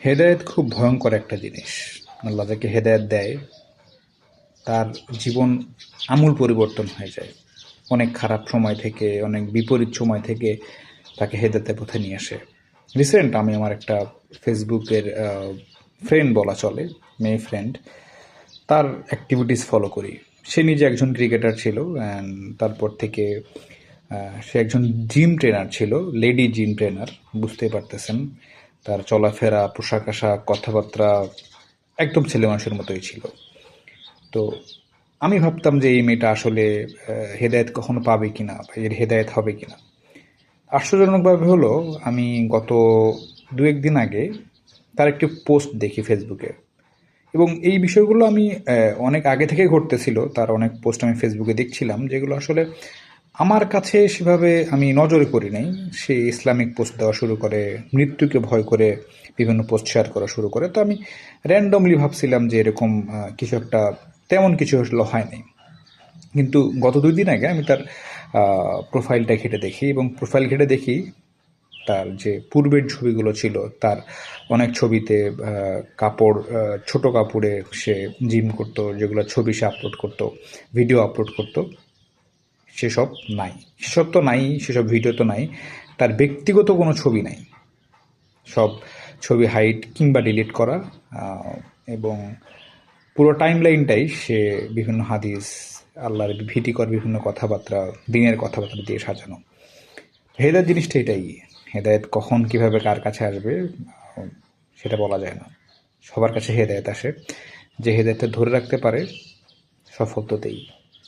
হেদায়েত খুব ভয়ঙ্কর একটা জিনিস। আল্লাহ যাকে হেদায়েত দেয় তার জীবন আমূল পরিবর্তন হয়ে যায়। অনেক খারাপ সময় থেকে, অনেক বিপরীত সময় থেকে তাকে হেদায়েতের পথে নিয়ে আসে। রিসেন্ট আমি আমার একটা ফেসবুকের ফ্রেন্ড বলা চলে, মেয়ে ফ্রেন্ড, তার অ্যাক্টিভিটিস ফলো করি। সে নিজে একজন ক্রিকেটার ছিল, অ্যান্ড তারপর থেকে সে একজন জিম ট্রেনার ছিল, লেডি জিম ট্রেনার। বুঝতেই পারতেছেন, তার চলাফেরা, পোশাক আশাক, কথাবার্তা একদম ছেলে মানুষের মতোই ছিল। তো আমি ভাবতাম যে এই মেয়েটা আসলে হেদায়েত কখনো পাবে কিনা, বা এর হেদায়েত হবে কিনা। আশ্চর্যজনকভাবে হলো, আমি গত দু একদিন আগে তার একটি পোস্ট দেখি ফেসবুকে, এবং এই বিষয়গুলো আমি অনেক আগে থেকে ঘটতেছিল। তার অনেক পোস্ট আমি ফেসবুকে দেখছিলাম, যেগুলো আসলে আমার কাছে সেভাবে আমি নজরে করি নাই। সে ইসলামিক পোস্ট দেওয়া শুরু করে, মৃত্যুকে ভয় করে বিভিন্ন পোস্ট শেয়ার করা শুরু করে। তো আমি র্যান্ডমলি ভাবছিলাম যে এরকম কিছু একটা, তেমন কিছু আসলে হয় নাই। কিন্তু গত 2 দিন আগে আমি তার প্রোফাইলটা ঘেটে দেখি, এবং প্রোফাইল ঘেটে দেখি তার যে পূর্বের ছবিগুলো ছিল, তার অনেক ছবিতে কাপড়, ছোট কাপড়ে সে জিম করতো, যেগুলো ছবি সে আপলোড করতো, ভিডিও আপলোড করতো, সেসব নাই। সেসব তো নাই, সেসব ভিডিও তো নাই। তার ব্যক্তিগত কোনো ছবি নাই। সব ছবি হাইড কিংবা ডিলিট করা, এবং পুরো টাইম লাইনটাই সে বিভিন্ন হাদিস, আল্লাহর ভীতিকর বিভিন্ন কথাবার্তা, দিনের কথাবার্তা দিয়ে সাজানো। হেদায়েত জিনিসটা এটাই। হেদায়েত কখন কিভাবে কার কাছে আসবে সেটা বলা যায় না। সবার কাছে হেদায়েত আসে, যে হেদায়েতটা ধরে রাখতে পারে সফল তো দেই।